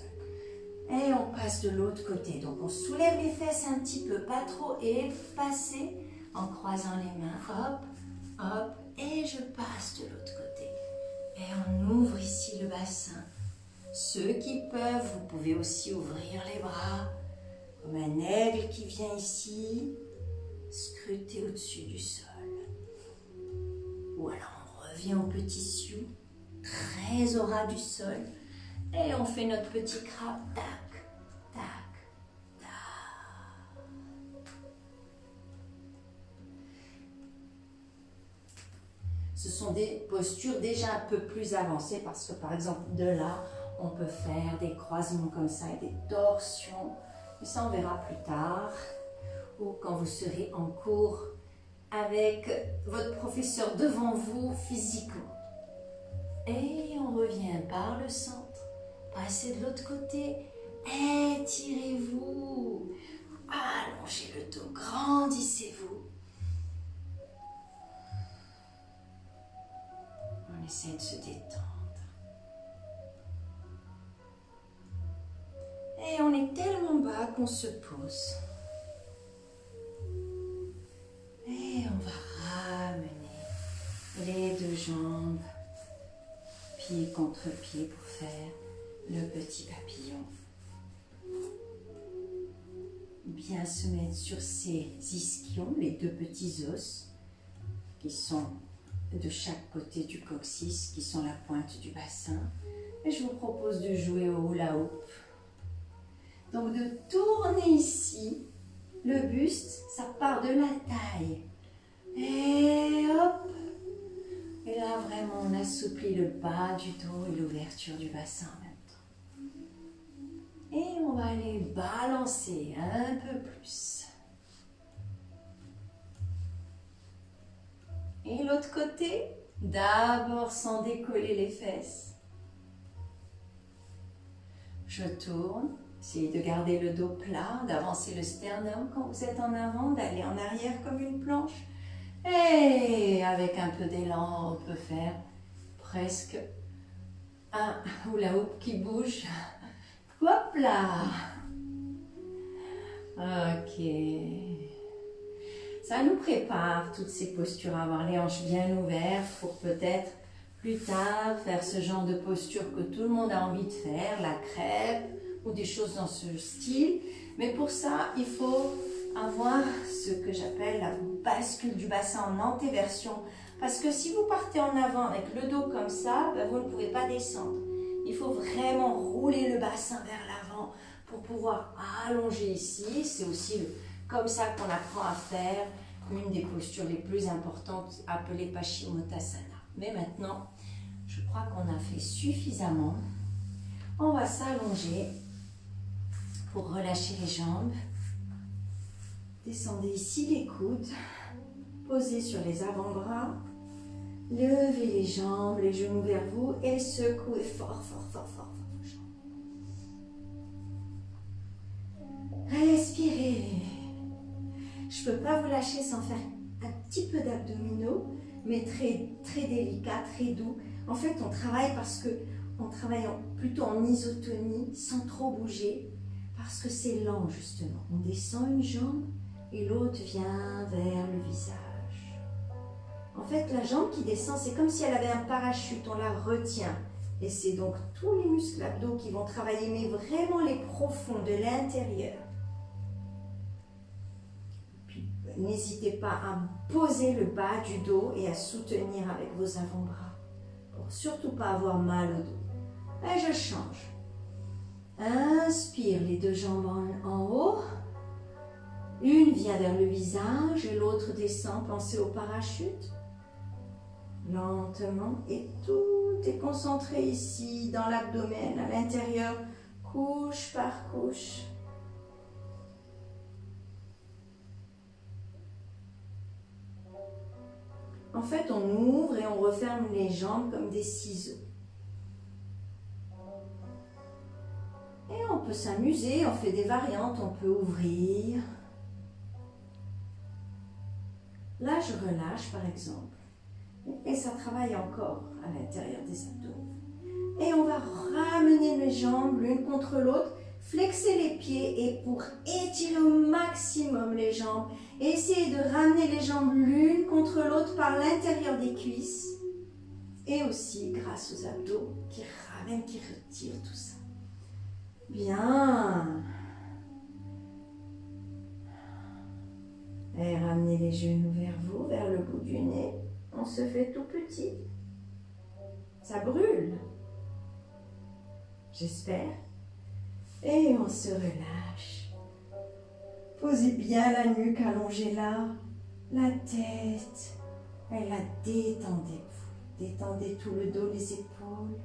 Speaker 1: Et on passe de l'autre côté. Donc, on soulève les fesses un petit peu, pas trop, et passez en croisant les mains. Hop, hop, et je passe de l'autre côté. Et on ouvre ici le bassin. Ceux qui peuvent, vous pouvez aussi ouvrir les bras, comme un aigle qui vient ici, scruter au-dessus du sol. Ou alors on revient au petit sioux, très au ras du sol, et on fait notre petit crabe, tac, tac, tac. Ce sont des postures déjà un peu plus avancées parce que par exemple de là, on peut faire des croisements comme ça et des torsions, mais ça on verra plus tard, ou quand vous serez en cours avec votre professeur devant vous physiquement. Et on revient par le centre, passez de l'autre côté, étirez-vous, allongez le dos, grandissez-vous. On essaie de se détendre. Et on est tellement bas qu'on se pose. Et on va ramener les deux jambes, pied contre pied pour faire le petit papillon. Bien se mettre sur ces ischions, les deux petits os qui sont de chaque côté du coccyx, qui sont la pointe du bassin. Et je vous propose de jouer au hula hoop. Donc de tourner ici, le buste, ça part de la taille. Et hop. Et là vraiment on assouplit le bas du dos et l'ouverture du bassin en même temps. Et on va aller balancer un peu plus. Et l'autre côté, d'abord sans décoller les fesses. Je tourne. Essayez de garder le dos plat, d'avancer le sternum quand vous êtes en avant, d'aller en arrière comme une planche. Et avec un peu d'élan, on peut faire presque un hula hoop qui bouge. Hop là! Ok. Ça nous prépare toutes ces postures, avoir les hanches bien ouvertes pour peut-être plus tard faire ce genre de posture que tout le monde a envie de faire, la crêpe, ou des choses dans ce style. Mais pour ça, il faut avoir ce que j'appelle la bascule du bassin en antéversion. Parce que si vous partez en avant avec le dos comme ça, ben vous ne pouvez pas descendre. Il faut vraiment rouler le bassin vers l'avant pour pouvoir allonger ici. C'est aussi comme ça qu'on apprend à faire une des postures les plus importantes appelée Paschimottanasana. Mais maintenant, je crois qu'on a fait suffisamment. On va s'allonger pour relâcher les jambes. Descendez ici les coudes, posez sur les avant-bras Levez les jambes, les genoux vers vous et secouez fort, fort, fort, fort, fort vos jambes. Respirez. Je ne peux pas vous lâcher sans faire un petit peu d'abdominaux, mais très, très délicat, très doux. En fait, on travaille parce que on travaille plutôt en isotonie, sans trop bouger, parce que c'est lent justement. On descend une jambe et l'autre vient vers le visage. En fait, la jambe qui descend, c'est comme si elle avait un parachute, on la retient. Et c'est donc tous les muscles abdos qui vont travailler, mais vraiment les profonds de l'intérieur. Puis, n'hésitez pas à poser le bas du dos et à soutenir avec vos avant-bras, pour surtout pas avoir mal au dos. Et je change. Inspire, les deux jambes en haut. Une vient vers le visage et l'autre descend. Pensez au parachute. Lentement. Et tout est concentré ici, dans l'abdomen, à l'intérieur, couche par couche. En fait, on ouvre et on referme les jambes comme des ciseaux. Et on peut s'amuser, on fait des variantes, on peut ouvrir. Là, je relâche par exemple. Et ça travaille encore à l'intérieur des abdos. Et on va ramener les jambes l'une contre l'autre, flexer les pieds et pour étirer au maximum les jambes, essayez de ramener les jambes l'une contre l'autre par l'intérieur des cuisses. Et aussi grâce aux abdos qui ramènent, qui retirent tout ça. Bien. Et ramenez les genoux vers vous, vers le bout du nez. On se fait tout petit. Ça brûle. J'espère. Et on se relâche. Posez bien la nuque, allongez-la. La tête. Et la détendez-vous. Détendez tout le dos, les épaules.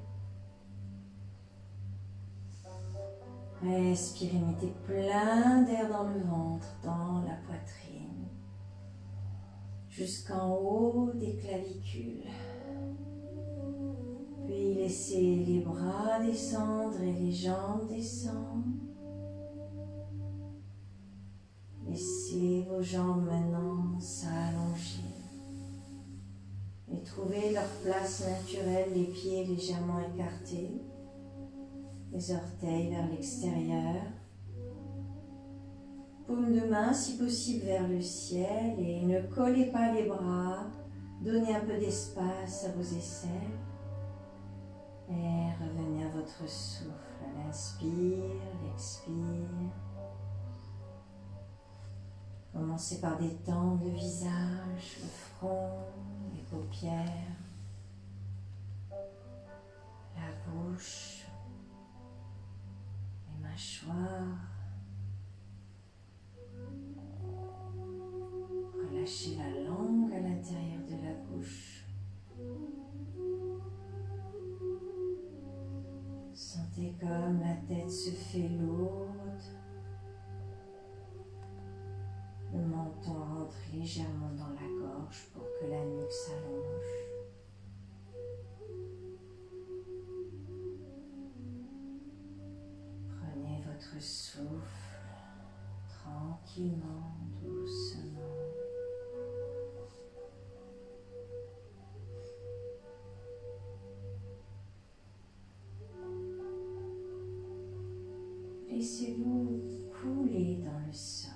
Speaker 1: Respirez, mettez plein d'air dans le ventre, dans la poitrine, jusqu'en haut des clavicules. Puis laissez les bras descendre et les jambes descendre. Laissez vos jambes maintenant s'allonger et trouver leur place naturelle, les pieds légèrement écartés. Les orteils vers l'extérieur. Paume de main, si possible, vers le ciel. Et ne collez pas les bras. Donnez un peu d'espace à vos aisselles. Et revenez à votre souffle. L'inspire, l'expire. Commencez par détendre le visage, le front, les paupières, la bouche. Mâchoire. Relâchez la langue à l'intérieur de la bouche. Sentez comme la tête se fait lourde. Le menton rentre légèrement dans la gorge pour que la nuque s'allonge. Votre souffle tranquillement, doucement. Laissez-vous couler dans le sol.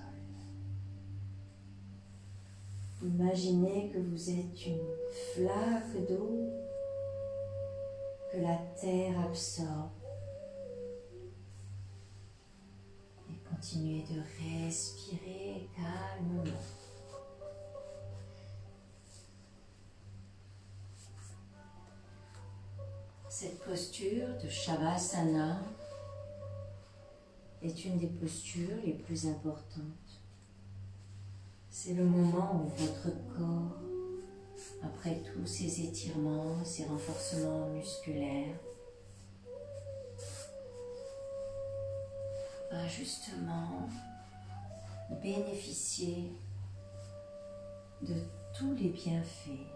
Speaker 1: Imaginez que vous êtes une flaque d'eau que la terre absorbe. Continuez de respirer calmement. Cette posture de Shavasana est une des postures les plus importantes. C'est le moment où votre corps, après tous ces étirements, ces renforcements musculaires, va justement bénéficier de tous les bienfaits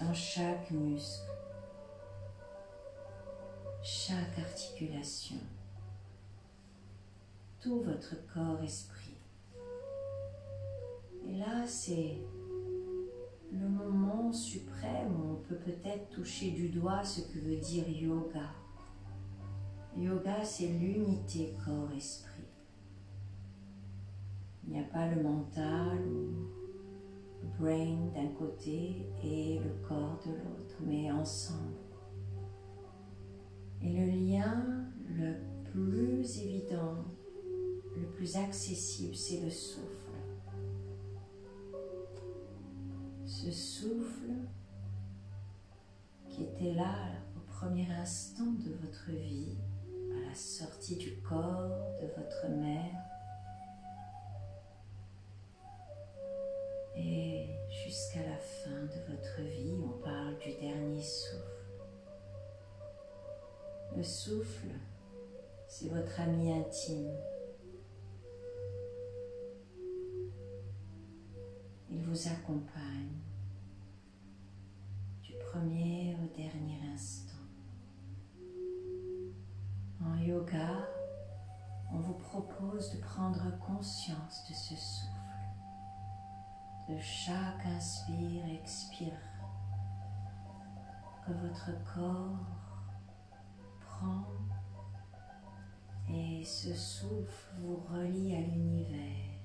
Speaker 1: dans chaque muscle, chaque articulation, tout votre corps-esprit. Et là, c'est le moment suprême où on peut peut-être toucher du doigt ce que veut dire yoga. Yoga, c'est l'unité corps-esprit. Il n'y a pas le mental ou le brain d'un côté et le corps de l'autre, mais ensemble. Et le lien le plus évident, le plus accessible, c'est le souffle. Ce souffle qui était là au premier instant de votre vie, à la sortie du corps de votre mère, et jusqu'à la fin de votre vie, on parle du dernier souffle. Le souffle, c'est votre ami intime. Il vous accompagne du premier au dernier instant. En yoga, on vous propose de prendre conscience de ce souffle. De chaque inspire et expire que votre corps prend, et ce souffle vous relie à l'univers.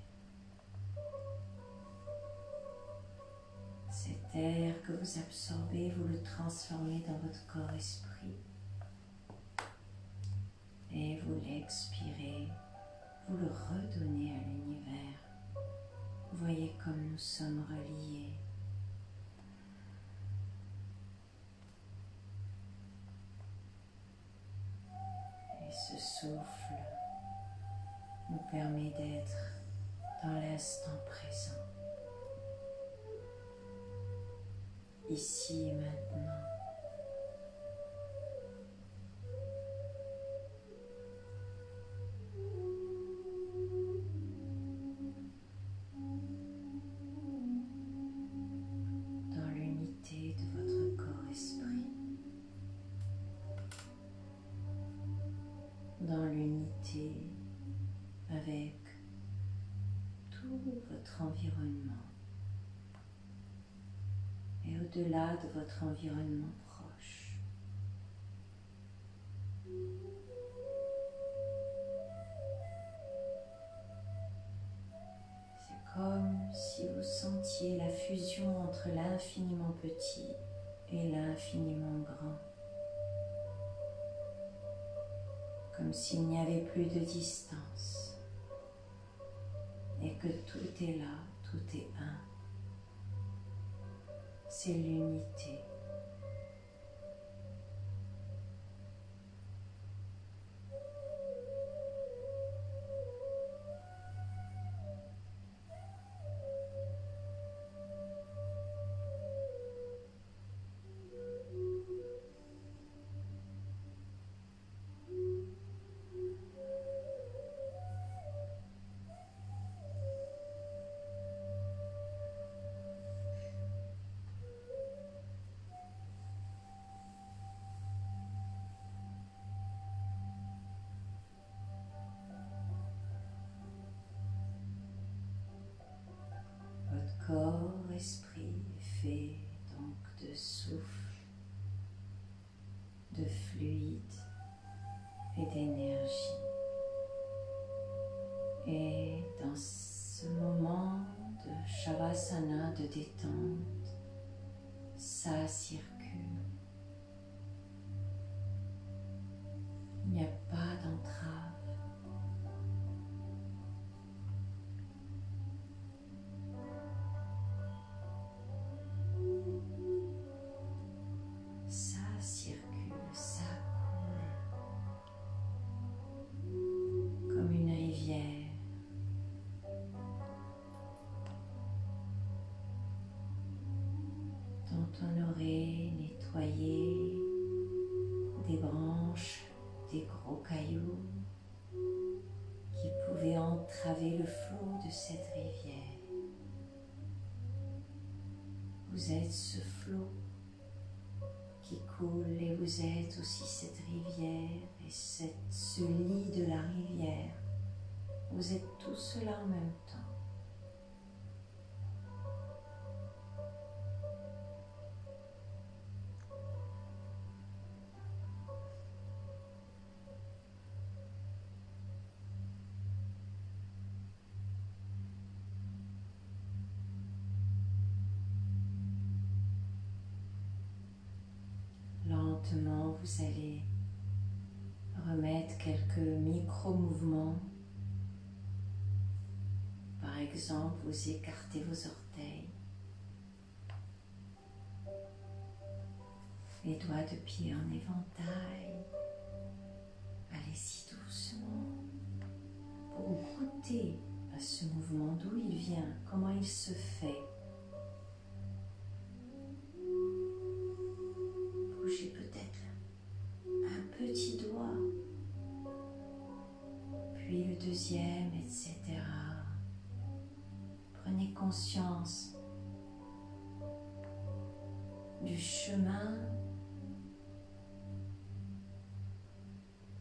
Speaker 1: Cet air que vous absorbez, vous le transformez dans votre corps-esprit et vous l'expirez, vous le redonnez à l'univers. Vous voyez comme nous sommes reliés. Et ce souffle nous permet d'être dans l'instant présent, ici et maintenant. Dans l'unité de votre corps-esprit, dans l'unité avec tout votre environnement. Et au-delà de votre environnement proche. C'est comme si vous sentiez la fusion entre l'infiniment petit et l'infiniment grand. Comme s'il n'y avait plus de distance et que tout est là, tout est un. C'est l'unité. Corps-esprit est fait donc de souffle, de fluide et d'énergie. Et dans ce moment de Shavasana, de détente, ça circule. Il n'y a pas d'entrave. On aurait nettoyé des branches, des gros cailloux qui pouvaient entraver le flot de cette rivière. Vous êtes ce flot qui coule et vous êtes aussi cette rivière et ce lit de la rivière. Vous êtes tout cela en même temps. Lentement, vous allez remettre quelques micro-mouvements. Par exemple, vous écartez vos orteils, les doigts de pied en éventail. Allez-y doucement pour goûter à ce mouvement, d'où il vient, comment il se fait. Bougez peut-être un petit doigt, puis le deuxième, etc. Prenez conscience du chemin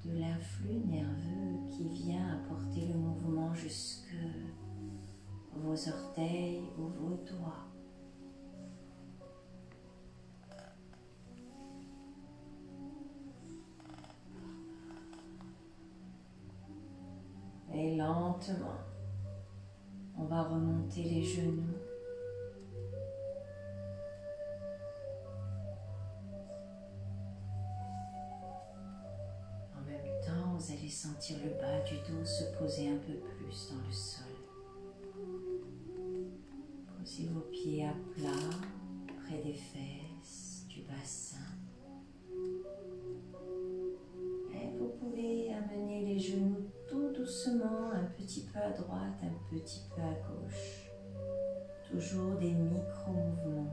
Speaker 1: de l'influx nerveux qui vient apporter le mouvement jusque vos orteils ou vos doigts. Et lentement, on va remonter les genoux. En même temps, vous allez sentir le bas du dos se poser un peu plus dans le sol. Posez vos pieds à plat, près des fesses, du bassin. Et vous pouvez amener les genoux tout doucement, un petit peu à droite, un petit peu à gauche. Toujours des micro-mouvements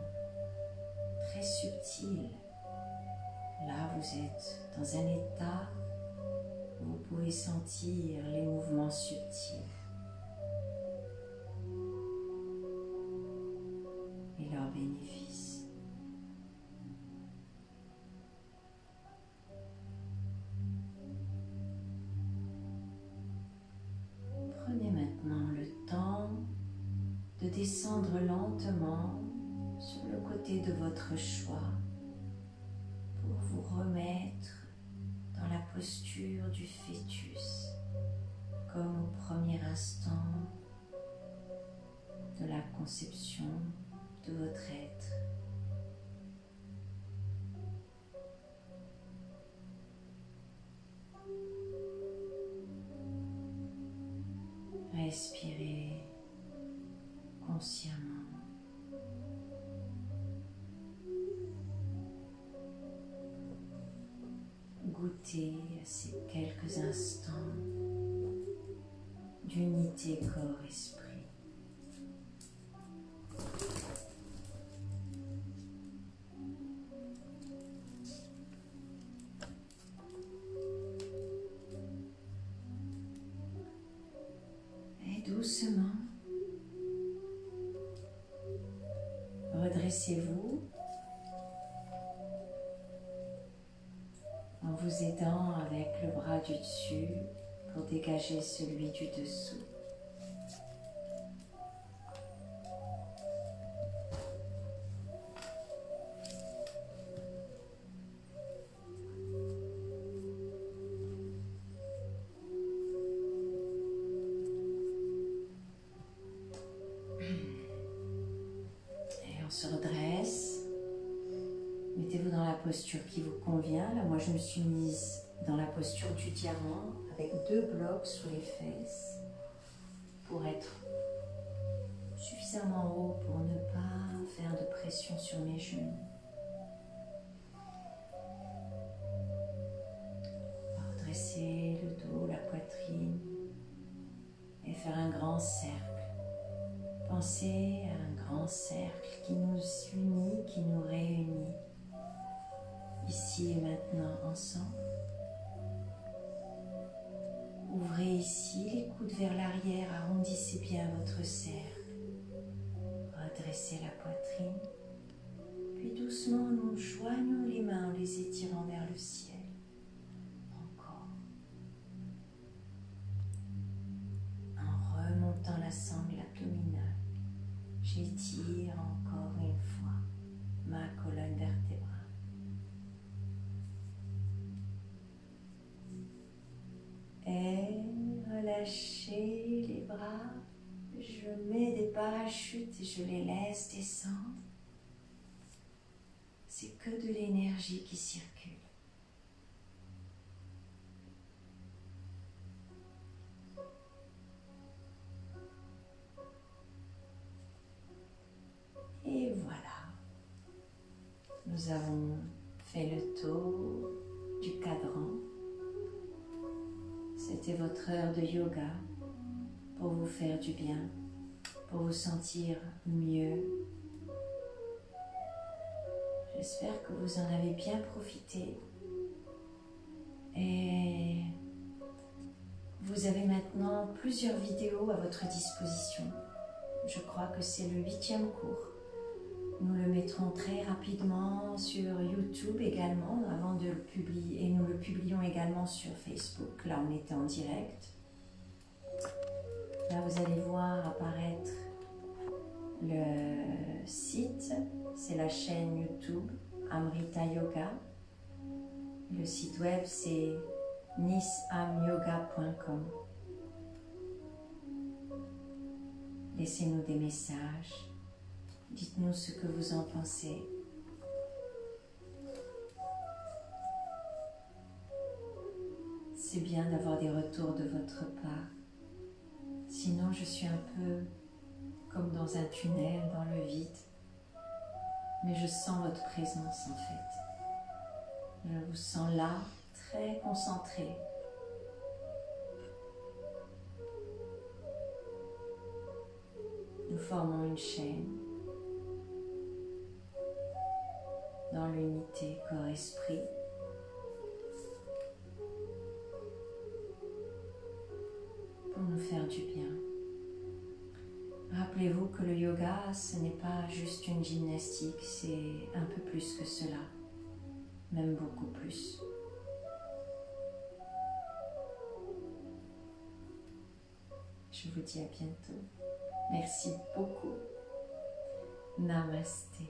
Speaker 1: très subtils. Là, vous êtes dans un état où vous pouvez sentir les mouvements subtils et leurs bénéfices. Prenez maintenant le temps de descendre lentement sur le côté de votre choix pour vous remettre dans la posture du fœtus, comme au premier instant de la conception de votre être. Respirez consciemment. Goûtez à ces quelques instants d'unité corps-esprit. Et doucement, redressez-vous en vous aidant avec le bras du dessus pour dégager celui du dessous. Et on se redresse. Mettez-vous dans la posture qui vous convient. Là, moi, je me suis mise dans la posture du diamant avec 2 blocs sous les fesses pour être suffisamment haut pour ne pas faire de pression sur mes genoux. Redresser le dos, la poitrine et faire un grand cercle. Pensez à un grand cercle qui nous unit, qui nous réunit. Ici et maintenant ensemble. Ouvrez ici les coudes vers l'arrière, arrondissez bien votre cercle. Redressez la poitrine. Puis doucement, nous joignons les mains relâcher les bras. Je mets des parachutes et je les laisse descendre. C'est que de l'énergie qui circule. Et voilà. Nous avons fait le tour du cadran. C'était votre heure de yoga pour vous faire du bien, pour vous sentir mieux. J'espère que vous en avez bien profité. Et vous avez maintenant plusieurs vidéos à votre disposition. Je crois que c'est le 8e cours. Nous le mettrons très rapidement sur YouTube également avant de le publier. Et nous le publions également sur Facebook. Là, on était en direct. Là, vous allez voir apparaître le site. C'est la chaîne YouTube Amrita Yoga. Le site web, c'est nisamyoga.com. Laissez-nous des messages. Dites-nous ce que vous en pensez. C'est bien d'avoir des retours de votre part. Sinon, je suis un peu comme dans un tunnel, dans le vide. Mais je sens votre présence en fait. Je vous sens là, très concentré. Nous formons une chaîne dans l'unité corps-esprit. Pour nous faire du bien. Rappelez-vous que le yoga, ce n'est pas juste une gymnastique, c'est un peu plus que cela, même beaucoup plus. Je vous dis à bientôt. Merci beaucoup. Namasté.